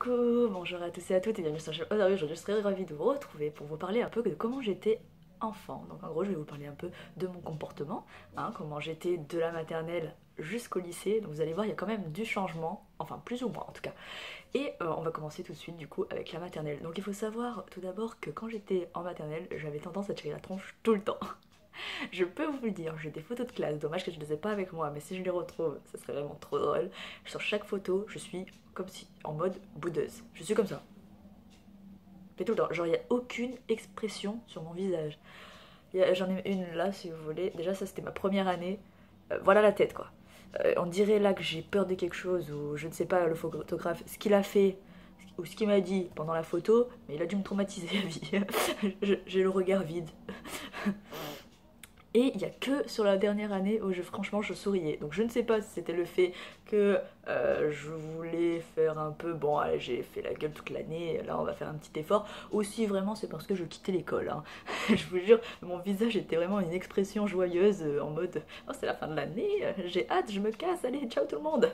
Coucou, bonjour à tous et à toutes et bienvenue sur la chaîne Aujourd'hui. Je serais ravie de vous retrouver pour vous parler un peu de comment j'étais enfant. Donc en gros je vais vous parler un peu de mon comportement, comment j'étais de la maternelle jusqu'au lycée. Donc vous allez voir il y a quand même du changement, enfin plus ou moins en tout cas. Et on va commencer tout de suite du coup avec la maternelle. Donc il faut savoir tout d'abord que quand j'étais en maternelle j'avais tendance à tirer la tronche tout le temps. Je peux vous le dire, j'ai des photos de classe, dommage que je ne les ai pas avec moi, mais si je les retrouve, ça serait vraiment trop drôle. Sur chaque photo, je suis comme si, en mode boudeuse. Je suis comme ça. Mais tout le temps, genre il n'y a aucune expression sur mon visage. J'en ai une là, si vous voulez. Déjà, ça c'était ma première année. Voilà la tête, quoi. On dirait là que j'ai peur de quelque chose, ou je ne sais pas, le photographe, ce qu'il a fait, ou ce qu'il m'a dit pendant la photo, mais il a dû me traumatiser à vie. J'ai le regard vide. Et il n'y a que sur la dernière année où franchement je souriais. Donc je ne sais pas si c'était le fait que je voulais faire un peu, bon allez, j'ai fait la gueule toute l'année, là on va faire un petit effort, ou si vraiment c'est parce que je quittais l'école. Je vous jure, mon visage était vraiment une expression joyeuse en mode oh c'est la fin de l'année, j'ai hâte, je me casse, allez ciao tout le monde.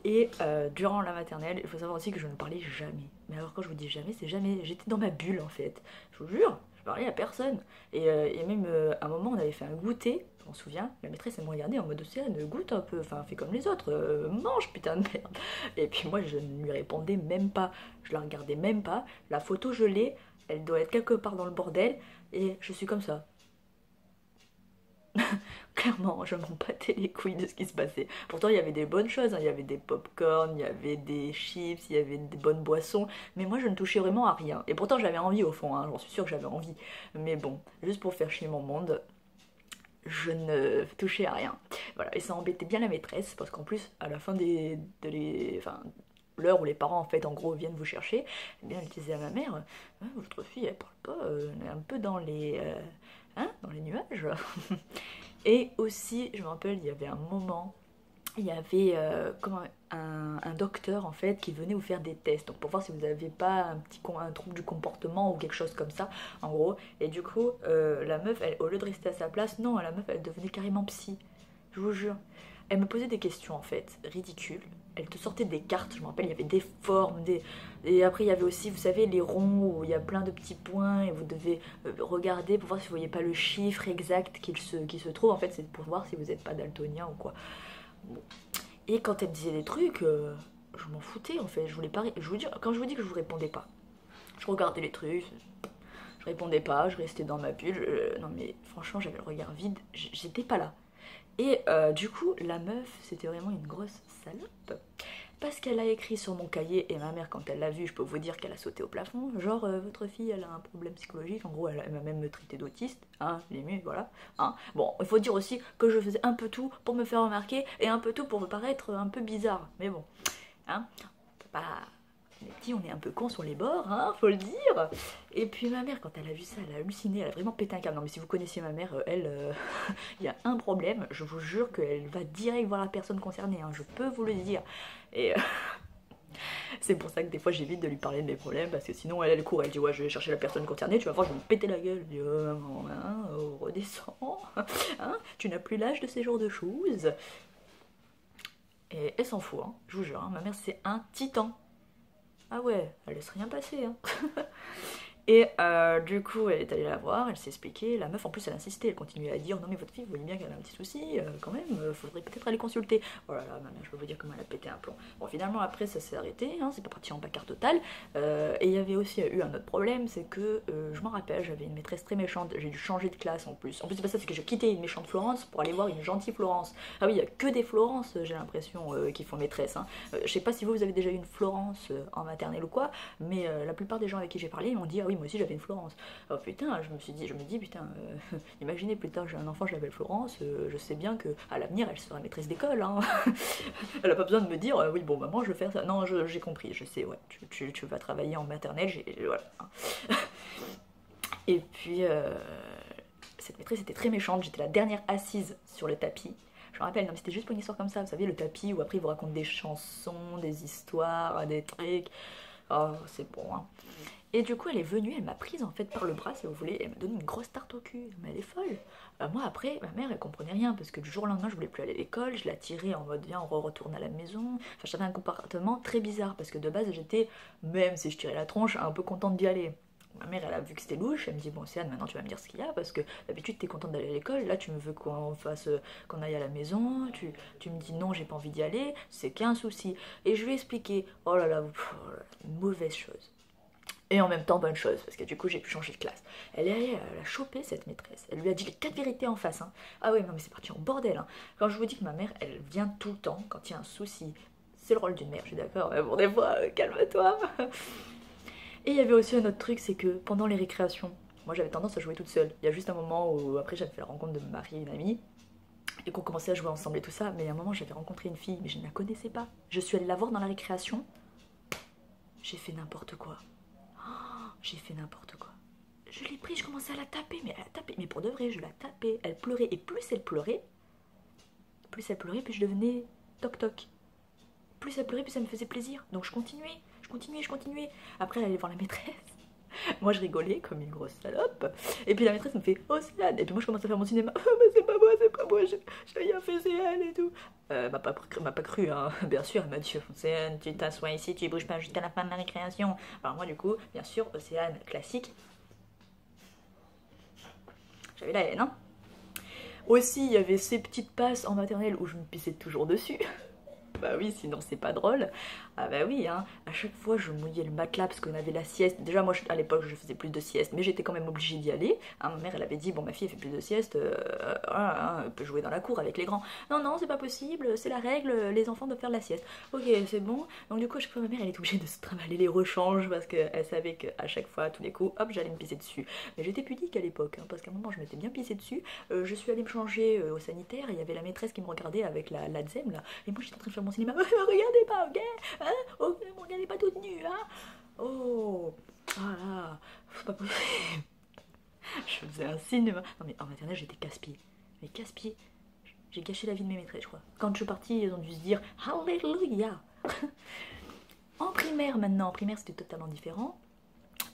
Et durant la maternelle, il faut savoir aussi que je ne parlais jamais. Mais alors quand je vous dis jamais, c'est jamais. J'étais dans ma bulle en fait. Je vous jure, je parlais à personne. Et même à un moment, on avait fait un goûter, je m'en souviens. La maîtresse, elle me regardait en mode océane, goûte un peu, enfin fais comme les autres, mange putain de merde. Et puis moi, je ne lui répondais même pas. Je la regardais même pas. La photo, je l'ai. Elle doit être quelque part dans le bordel. Et je suis comme ça. Clairement, je m'en battais les couilles de ce qui se passait. Pourtant, il y avait des bonnes choses, il y avait des pop-corn, il y avait des chips, il y avait des bonnes boissons, mais moi je ne touchais vraiment à rien. Et pourtant, j'avais envie au fond, j'en suis sûre que j'avais envie. Mais bon, juste pour faire chier mon monde, je ne touchais à rien. Voilà, et ça embêtait bien la maîtresse, parce qu'en plus, à la fin enfin, l'heure où les parents en fait en gros viennent vous chercher, eh bien elle disait à ma mère, ah, votre fille elle parle pas, elle est un peu dans dans les nuages. Et aussi, je me rappelle, il y avait un moment, il y avait un docteur en fait qui venait vous faire des tests, donc pour voir si vous n'avez pas un trouble du comportement ou quelque chose comme ça, en gros. Et du coup, la meuf, au lieu de rester à sa place, non, la meuf, elle devenait carrément psy. Je vous jure. Elle me posait des questions en fait, ridicules. Elle te sortait des cartes, je me rappelle, il y avait des formes, et après il y avait aussi, vous savez, les ronds où il y a plein de petits points et vous devez regarder pour voir si vous voyez pas le chiffre exact qui se trouve. En fait, c'est pour voir si vous n'êtes pas daltonien ou quoi. Bon. Et quand elle disait des trucs, je m'en foutais en fait. Je voulais pas. Je vous dis, quand je vous dis que je vous répondais pas, je regardais les trucs, je répondais pas, je restais dans ma bulle. Non mais franchement, j'avais le regard vide, j'étais pas là. Et du coup, la meuf, c'était vraiment une grosse salope. Parce qu'elle a écrit sur mon cahier, et ma mère, quand elle l'a vu, je peux vous dire qu'elle a sauté au plafond. Genre, votre fille, elle a un problème psychologique. En gros, elle m'a même me traité d'autiste. Limite, voilà. Bon, il faut dire aussi que je faisais un peu tout pour me faire remarquer, et un peu tout pour me paraître un peu bizarre. Mais bon, on peut pas... Les petits, on est un peu cons sur les bords, faut le dire. Et puis ma mère, quand elle a vu ça, elle a halluciné, elle a vraiment pété un câble. Non mais si vous connaissiez ma mère, elle, il y a un problème, je vous jure qu'elle va direct voir la personne concernée, je peux vous le dire. Et c'est pour ça que des fois j'évite de lui parler de mes problèmes, parce que sinon elle court, elle dit ouais je vais chercher la personne concernée, tu vas voir je vais me péter la gueule. Je dis redescends, tu n'as plus l'âge de ces genres de choses. Et elle s'en fout, je vous jure, ma mère c'est un titan. Ah ouais, elle laisse rien passer. Et du coup, elle est allée la voir, elle s'est expliquée. La meuf, en plus, elle insistait, elle continuait à dire non, mais votre fille, vous voyez bien qu'elle a un petit souci, quand même, faudrait peut-être aller consulter. Oh là là, ma mère, je peux vous dire comment elle a pété un plomb. Bon, finalement, après, ça s'est arrêté, c'est pas parti en bagarre totale. Et il y avait aussi eu un autre problème, c'est que je m'en rappelle, j'avais une maîtresse très méchante, j'ai dû changer de classe en plus. En plus, c'est pas ça, c'est que j'ai quitté une méchante Florence pour aller voir une gentille Florence. Ah oui, il y a que des Florence, j'ai l'impression, qui font maîtresse. Je sais pas si vous avez déjà eu une Florence en maternelle ou quoi, mais la plupart des gens avec qui j'ai parlé, ils m'ont dit ah oui, moi aussi j'avais une Florence. Oh putain, je me dis putain, imaginez plus tard j'ai un enfant, je l'appelle Florence, je sais bien que à l'avenir elle sera maîtresse d'école. Elle a pas besoin de me dire oui bon maman je vais faire ça. Non, j'ai compris, je sais, ouais, tu vas travailler en maternelle, voilà. Et puis cette maîtresse était très méchante, j'étais la dernière assise sur le tapis. Je me rappelle, non mais c'était juste pour une histoire comme ça, vous savez, le tapis où après ils vous racontent des chansons, des histoires, des trucs. Oh, c'est bon, Et du coup, elle est venue, elle m'a prise en fait par le bras, si vous voulez, elle m'a donné une grosse tarte au cul. Mais elle est folle. Moi, après, ma mère, elle comprenait rien parce que du jour au lendemain, je voulais plus aller à l'école. Je la tirais en mode viens, on retourne à la maison. Enfin, j'avais un comportement très bizarre parce que de base, j'étais, même si je tirais la tronche, un peu contente d'y aller. Ma mère, elle a vu que c'était louche, elle me dit bon, Océane, maintenant tu vas me dire ce qu'il y a parce que d'habitude t'es contente d'aller à l'école, là tu me veux qu'on fasse, qu'on aille à la maison, tu me dis non, j'ai pas envie d'y aller, c'est qu'un souci. Et je lui ai expliqué, oh là là, une mauvaise chose. Et en même temps, bonne chose, parce que du coup, j'ai pu changer de classe. Elle est allée la choper, cette maîtresse. Elle lui a dit les 4 vérités en face. Hein. Ah oui, non, mais c'est parti en bordel. Hein. Quand je vous dis que ma mère, elle vient tout le temps quand il y a un souci. C'est le rôle d'une mère, je suis d'accord. Mais bon, des fois, calme-toi. Et il y avait aussi un autre truc, c'est que pendant les récréations, moi j'avais tendance à jouer toute seule. Il y a juste un moment où après j'avais fait la rencontre de Marie et une amie et qu'on commençait à jouer ensemble et tout ça. Mais à un moment j'avais rencontré une fille, mais je ne la connaissais pas. Je suis allée la voir dans la récréation. J'ai fait n'importe quoi. J'ai fait n'importe quoi. Je l'ai pris, je commençais à la taper, mais pour de vrai, je la tapais. Elle pleurait, et plus elle pleurait, plus je devenais toc-toc. Plus elle pleurait, plus ça me faisait plaisir. Donc je continuais. Après, elle allait voir la maîtresse. Moi, je rigolais comme une grosse salope. Et puis la maîtresse me fait Océane. Et puis moi, je commence à faire mon cinéma. Oh, mais c'est pas moi, j'ai rien fait, c'est elle et tout. M'a pas cru, hein. Bien sûr, elle m'a dit Océane, tu t'assois ici, tu bouges pas jusqu'à la fin de la récréation. Alors moi, du coup, bien sûr, Océane classique. J'avais la haine, hein. Aussi, il y avait ces petites passes en maternelle où je me pissais toujours dessus. Bah oui, sinon c'est pas drôle. Ah bah oui, hein. À chaque fois je mouillais le matelas parce qu'on avait la sieste. Déjà moi à l'époque je faisais plus de sieste, mais j'étais quand même obligée d'y aller. Hein, ma mère elle avait dit bon ma fille elle fait plus de sieste, voilà, hein, elle peut jouer dans la cour avec les grands. Non non c'est pas possible, c'est la règle, les enfants doivent faire la sieste. Ok c'est bon. Donc du coup à chaque fois ma mère elle est obligée de se travailler les rechanges parce qu'elle savait qu'à chaque fois à tous les coups hop j'allais me pisser dessus. Mais j'étais pudique à l'époque, hein, parce qu'à un moment je m'étais bien pissée dessus. Je suis allée me changer au sanitaire et il y avait la maîtresse qui me regardait avec la dzem là. Et moi j'étais en train de faire mon cinéma. Regardez pas, ok, hein, ok, regardez pas toute nue, hein. Oh, voilà, c'est pas possible. Je faisais un cinéma. Non mais en maternelle j'étais casse-pied. Mais casse-pied, j'ai gâché la vie de mes maîtresses, je crois. Quand je suis partie, ils ont dû se dire Alléluia. En primaire maintenant, en primaire c'était totalement différent.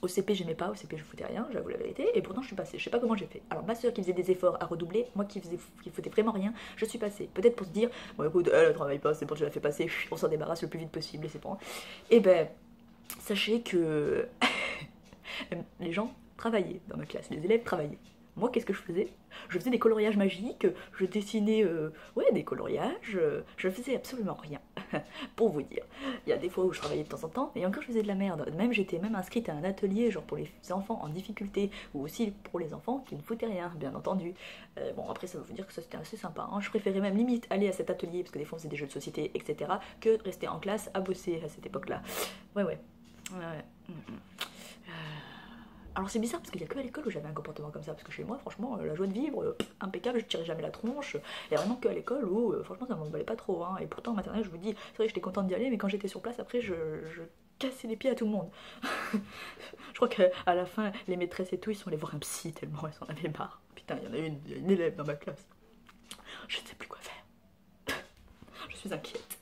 Au CP j'aimais pas, au CP je foutais rien, j'avoue la vérité, et pourtant je suis passée, je sais pas comment j'ai fait. Alors ma soeur qui faisait des efforts à redoubler, moi qui foutais vraiment rien, je suis passée. Peut-être pour se dire, bon écoute, elle travaille pas, c'est bon, je la fais passer, on s'en débarrasse le plus vite possible et c'est bon. Et ben, sachez que les gens travaillaient dans ma classe, les élèves travaillaient. Moi, qu'est-ce que je faisais? Je faisais des coloriages magiques, je dessinais ouais, des coloriages, je faisais absolument rien, pour vous dire. Il y a des fois où je travaillais de temps en temps, et encore je faisais de la merde. Même j'étais même inscrite à un atelier, genre pour les enfants en difficulté, ou aussi pour les enfants qui ne foutaient rien, bien entendu. Bon, après ça veut vous dire que ça c'était assez sympa, hein. Je préférais même limite aller à cet atelier, parce que des fois on faisait des jeux de société, etc., que rester en classe à bosser à cette époque-là. Ouais. Alors c'est bizarre parce qu'il n'y a que à l'école où j'avais un comportement comme ça, parce que chez moi franchement la joie de vivre, impeccable, je tirais jamais la tronche, et vraiment que à l'école où franchement ça m'emballait pas trop, hein. Et pourtant en maternelle je vous dis, c'est vrai que j'étais contente d'y aller, mais quand j'étais sur place après je cassais les pieds à tout le monde. Je crois qu'à la fin les maîtresses et tout ils sont allés voir un psy tellement elles en avaient marre. Putain il y en a une élève dans ma classe, je ne sais plus quoi faire, je suis inquiète.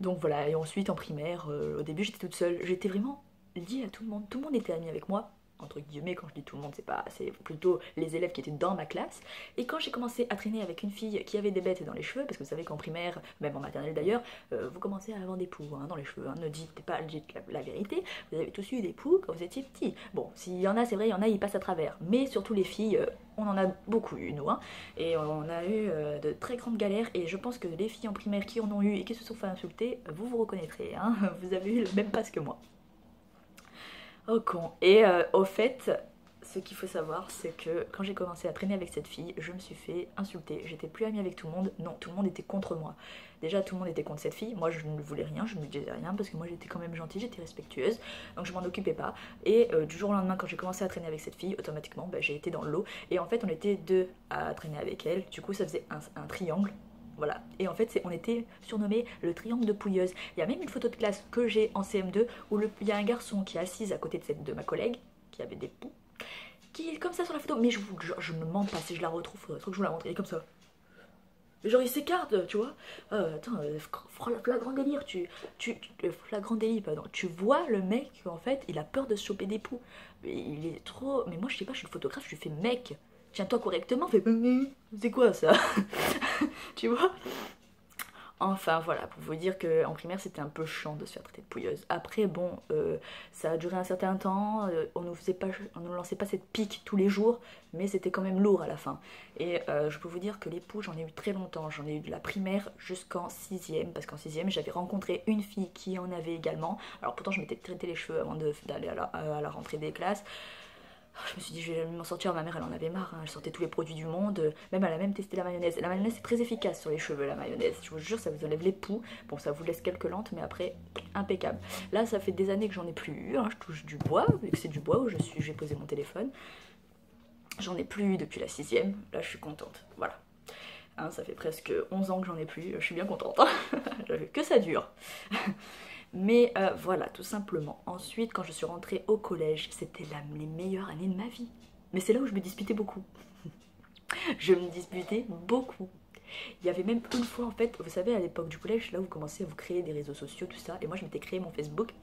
Donc voilà, et ensuite en primaire, au début j'étais toute seule, j'étais vraiment liée à tout le monde était ami avec moi, entre guillemets. Quand je dis tout le monde, c'est plutôt les élèves qui étaient dans ma classe. Et quand j'ai commencé à traîner avec une fille qui avait des bêtes dans les cheveux, parce que vous savez qu'en primaire, même en maternelle d'ailleurs, vous commencez à avoir des poux hein, dans les cheveux, hein. Ne dites pas la vérité, vous avez tous eu des poux quand vous étiez petits. Bon, s'il y en a, c'est vrai, il y en a, ils passent à travers, mais surtout les filles, on en a beaucoup eu nous, hein. Et on a eu de très grandes galères, et je pense que les filles en primaire qui en ont eu et qui se sont fait insulter, vous vous reconnaîtrez, hein. Vous avez eu le même passe que moi. Oh con. Et au fait, ce qu'il faut savoir, c'est que quand j'ai commencé à traîner avec cette fille, je me suis fait insulter. J'étais plus amie avec tout le monde. Non, tout le monde était contre moi. Déjà, tout le monde était contre cette fille. Moi, je ne voulais rien, je ne lui disais rien parce que moi, j'étais quand même gentille, j'étais respectueuse. Donc, je m'en occupais pas. Et du jour au lendemain, quand j'ai commencé à traîner avec cette fille, automatiquement, bah, j'ai été dans le lot. Et en fait, on était deux à traîner avec elle. Du coup, ça faisait un triangle. Voilà, et en fait on était surnommé le triangle de pouilleuse. Il y a même une photo de classe que j'ai en CM2 où il y a un garçon qui est assise à côté de ma collègue, qui avait des poux, qui est comme ça sur la photo. Mais je ne me mens pas, si je la retrouve, faudrait que je vous la montre, il est comme ça. Genre il s'écarte, tu vois. Attends, flagrant délire, flagrant délit, pardon. Tu vois le mec, en fait, il a peur de se choper des poux. Il est trop... Mais moi, je sais pas, je suis le photographe, je lui fais, mec, tiens-toi correctement, fais... C'est quoi ça? Tu vois? Enfin voilà, pour vous dire qu'en primaire c'était un peu chiant de se faire traiter de pouilleuse. Après bon, ça a duré un certain temps, on nous lançait pas cette pique tous les jours, mais c'était quand même lourd à la fin. Et je peux vous dire que les poux j'en ai eu très longtemps, j'en ai eu de la primaire jusqu'en sixième, parce qu'en sixième j'avais rencontré une fille qui en avait également. Alors pourtant je m'étais traité les cheveux avant d'aller à la rentrée des classes. Je me suis dit, je vais m'en sortir. Ma mère, elle en avait marre. Hein. Elle sortait tous les produits du monde. Même, elle a même testé la mayonnaise. La mayonnaise, c'est très efficace sur les cheveux, la mayonnaise. Je vous jure, ça vous enlève les poux. Bon, ça vous laisse quelques lentes, mais après, impeccable. Là, ça fait des années que j'en ai plus eu. Hein. Je touche du bois, vu que c'est du bois où j'ai posé mon téléphone. J'en ai plus eu depuis la sixième. Là, je suis contente. Voilà. Hein, ça fait presque 11 ans que j'en ai plus. Je suis bien contente. J'avais que ça dure. Mais voilà, tout simplement. Ensuite, quand je suis rentrée au collège, c'était les meilleures années de ma vie. Mais c'est là où je me disputais beaucoup. Je me disputais beaucoup. Il y avait même une fois, en fait, vous savez, à l'époque du collège, là où vous commencez à vous créer des réseaux sociaux, tout ça. Et moi, je m'étais créé mon Facebook.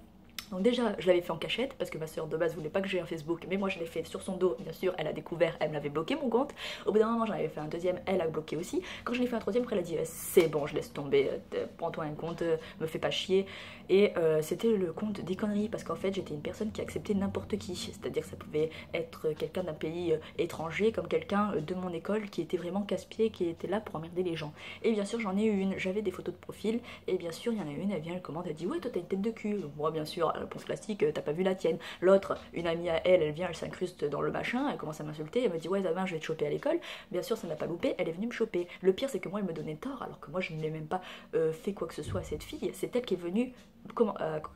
Donc déjà, je l'avais fait en cachette parce que ma soeur de base voulait pas que j'aie un Facebook, mais moi je l'ai fait sur son dos, bien sûr, elle a découvert, elle m'avait bloqué mon compte. Au bout d'un moment, j'en avais fait un deuxième, elle a bloqué aussi. Quand je l'ai fait un troisième, après elle a dit c'est bon, je laisse tomber, prends-toi un compte, me fais pas chier. Et c'était le compte des conneries parce qu'en fait, j'étais une personne qui acceptait n'importe qui, c'est-à-dire que ça pouvait être quelqu'un d'un pays étranger comme quelqu'un de mon école qui était vraiment casse-pied, qui était là pour emmerder les gens. Et bien sûr, j'en ai eu une, j'avais des photos de profil, et bien sûr, il y en a une, elle vient, elle commande, elle dit ouais, toi t'as une tête de cul. Donc, moi, bien sûr, réponse classique, t'as pas vu la tienne. L'autre, une amie à elle, elle vient, elle s'incruste dans le machin, elle commence à m'insulter, elle me dit ouais Zama, je vais te choper à l'école. Bien sûr, ça n'a pas loupé, elle est venue me choper. Le pire, c'est que moi, elle me donnait tort, alors que moi, je ne l'ai même pas fait quoi que ce soit à cette fille. C'est elle qui est venue,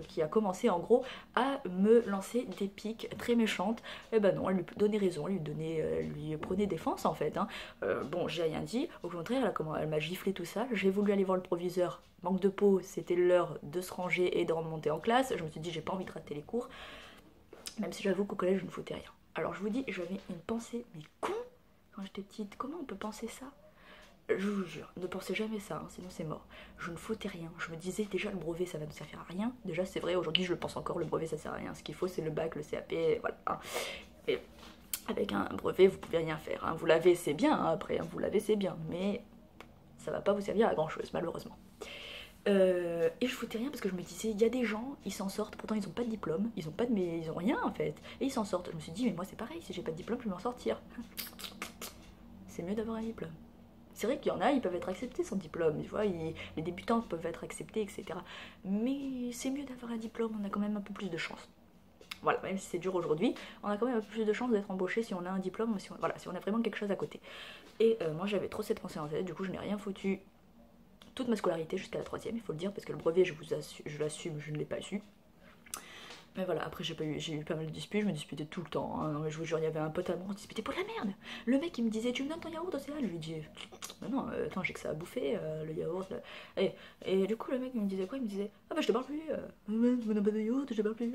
qui a commencé en gros à me lancer des piques très méchantes. Et ben non, elle lui donnait raison, elle lui prenait défense en fait. Hein. Bon, j'ai rien dit, au contraire, elle m'a giflé tout ça. J'ai voulu aller voir le proviseur. Manque de peau, c'était l'heure de se ranger et de remonter en classe. Je me suis dit, j'ai pas envie de rater les cours, même si j'avoue qu'au collège, je ne foutais rien. Alors je vous dis, j'avais une pensée, mais con, quand j'étais petite. Comment on peut penser ça? Je vous jure, ne pensez jamais ça, hein, sinon c'est mort. Je ne foutais rien. Je me disais déjà le brevet ça va nous servir à rien. Déjà c'est vrai, aujourd'hui je le pense encore, le brevet ça sert à rien. Ce qu'il faut c'est le bac, le CAP, voilà. Hein. Et avec un brevet vous pouvez rien faire. Hein. Vous l'avez c'est bien, hein, après, hein, vous l'avez c'est bien, mais ça va pas vous servir à grand chose malheureusement. Et je foutais rien parce que je me disais, il y a des gens, ils s'en sortent, pourtant ils ont pas de diplôme, ils ont rien en fait, et ils s'en sortent. Je me suis dit, mais moi c'est pareil, si j'ai pas de diplôme, je vais m'en sortir. C'est mieux d'avoir un diplôme. C'est vrai qu'il y en a, ils peuvent être acceptés sans diplôme, tu vois, les débutants peuvent être acceptés, etc. Mais c'est mieux d'avoir un diplôme, on a quand même un peu plus de chance. Voilà, même si c'est dur aujourd'hui, on a quand même un peu plus de chance d'être embauché si on a un diplôme, si on a vraiment quelque chose à côté. Et moi j'avais trop cette pensée en tête, du coup je n'ai rien foutu toute ma scolarité jusqu'à la troisième, il faut le dire, parce que le brevet, je l'assume, je ne l'ai pas su. Mais voilà, après j'ai eu pas mal de disputes, je me disputais tout le temps. Hein. Non mais je vous jure, il y avait un pote à moi, on se disputait pour de la merde. Le mec il me disait, tu me donnes ton yaourt au céréales? Je lui dis, non, attends, j'ai que ça à bouffer, le yaourt. Là. Et du coup, le mec il me disait quoi? Il me disait, ah bah je te parle plus, me donne pas de yaourt, je te parle plus.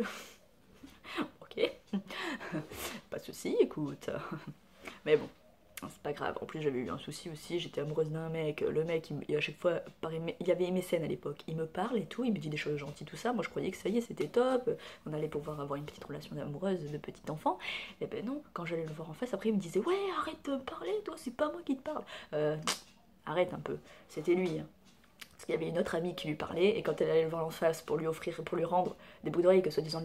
Ok, pas de soucis, écoute. Mais bon. C'est pas grave, en plus j'avais eu un souci aussi, j'étais amoureuse d'un mec, le mec à chaque fois, il y avait MSN à l'époque, il me parle et tout, il me dit des choses gentilles, tout ça, moi je croyais que ça y est c'était top, on allait pouvoir avoir une petite relation amoureuse de petit enfant, et ben non, quand j'allais le voir en face, après il me disait ouais arrête de me parler toi, c'est pas moi qui te parle, arrête un peu, c'était lui, hein. Parce qu'il y avait une autre amie qui lui parlait, et quand elle allait le voir en face pour lui rendre des bouts d'oreilles que soi-disant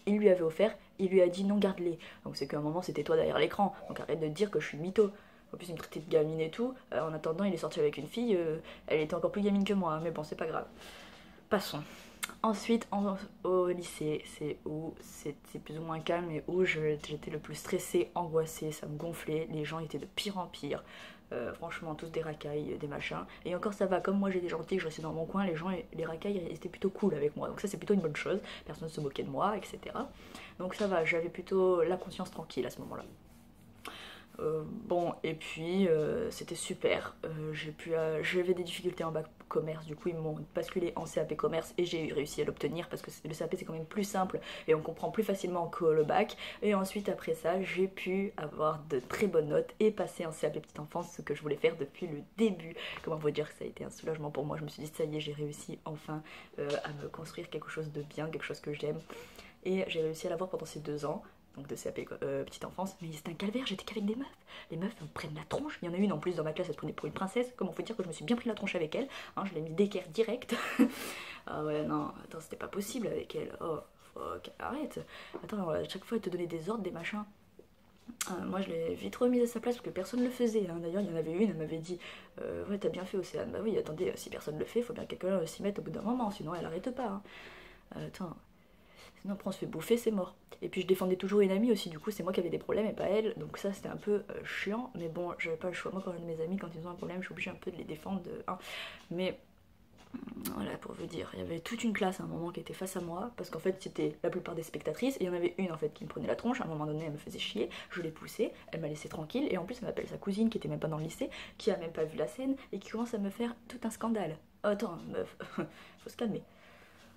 il lui avait offert, il lui a dit non garde-les. Donc c'est qu'à un moment c'était toi derrière l'écran, donc arrête de dire que je suis mytho. En plus il me traitait de gamine et tout, en attendant il est sorti avec une fille, elle était encore plus gamine que moi, hein, mais bon c'est pas grave. Passons. Ensuite au lycée, c'est où c'était plus ou moins calme et où j'étais le plus stressée, angoissée, ça me gonflait, les gens étaient de pire en pire. Franchement tous des racailles, des machins, et encore ça va, comme moi j'ai des gentils, je restais dans mon coin, les racailles étaient plutôt cool avec moi, donc ça c'est plutôt une bonne chose, personne ne se moquait de moi, etc. Donc ça va, j'avais plutôt la conscience tranquille à ce moment là. Bon, et puis c'était super. J'avais des difficultés en bac commerce, du coup ils m'ont basculé en CAP commerce et j'ai réussi à l'obtenir parce que le CAP c'est quand même plus simple et on comprend plus facilement que le bac. Et ensuite après ça j'ai pu avoir de très bonnes notes et passer en CAP petite enfance, ce que je voulais faire depuis le début. Comment vous dire que ça a été un soulagement pour moi. Je me suis dit ça y est, j'ai réussi enfin à me construire quelque chose de bien, quelque chose que j'aime. Et j'ai réussi à l'avoir pendant ces 2 ans, donc de CAP petite enfance. Mais c'était un calvaire, j'étais qu'avec des meufs. Les meufs elles me prennent la tronche. Il y en a une en plus dans ma classe, elle se prenait pour une princesse. Comment faut dire que je me suis bien pris la tronche avec elle, hein, je l'ai mis d'équerre direct. Ah ouais, non, attends, c'était pas possible avec elle. Oh, fuck, arrête. Attends, à chaque fois elle te donnait des ordres, des machins. Moi je l'ai vite remise à sa place parce que personne ne le faisait, hein. D'ailleurs il y en avait une, elle m'avait dit ouais t'as bien fait Océane. Bah oui attendez, si personne le fait, faut bien que quelqu'un s'y mette au bout d'un moment, sinon elle arrête pas, hein. Attends, sinon après on se fait bouffer, c'est mort. Et puis je défendais toujours une amie aussi, du coup c'est moi qui avais des problèmes et pas elle, donc ça c'était un peu chiant, mais bon j'avais pas le choix. Moi quand j'ai mes amis, quand ils ont un problème, je suis obligée un peu de les défendre, hein. Mais voilà, pour vous dire, il y avait toute une classe à un moment qui était face à moi, parce qu'en fait c'était la plupart des spectatrices, et il y en avait une en fait qui me prenait la tronche. À un moment donné elle me faisait chier, je l'ai poussée, elle m'a laissé tranquille, et en plus elle m'appelle sa cousine qui était même pas dans le lycée, qui a même pas vu la scène, et qui commence à me faire tout un scandale. Oh, attends meuf, faut se calmer.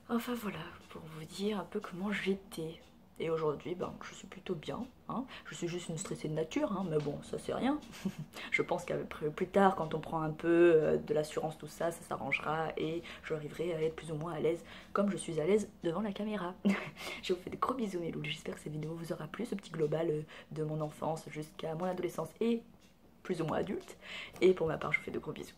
Enfin voilà, pour vous dire un peu comment j'étais. Et aujourd'hui, ben, je suis plutôt bien, hein. Je suis juste une stressée de nature, hein, mais bon, ça c'est rien. Je pense qu'après plus tard, quand on prend un peu de l'assurance, tout ça, ça s'arrangera et j'arriverai à être plus ou moins à l'aise, comme je suis à l'aise devant la caméra. Je vous fais de gros bisous mes loups, j'espère que cette vidéo vous aura plu, ce petit global de mon enfance jusqu'à mon adolescence et plus ou moins adulte. Et pour ma part, je vous fais de gros bisous.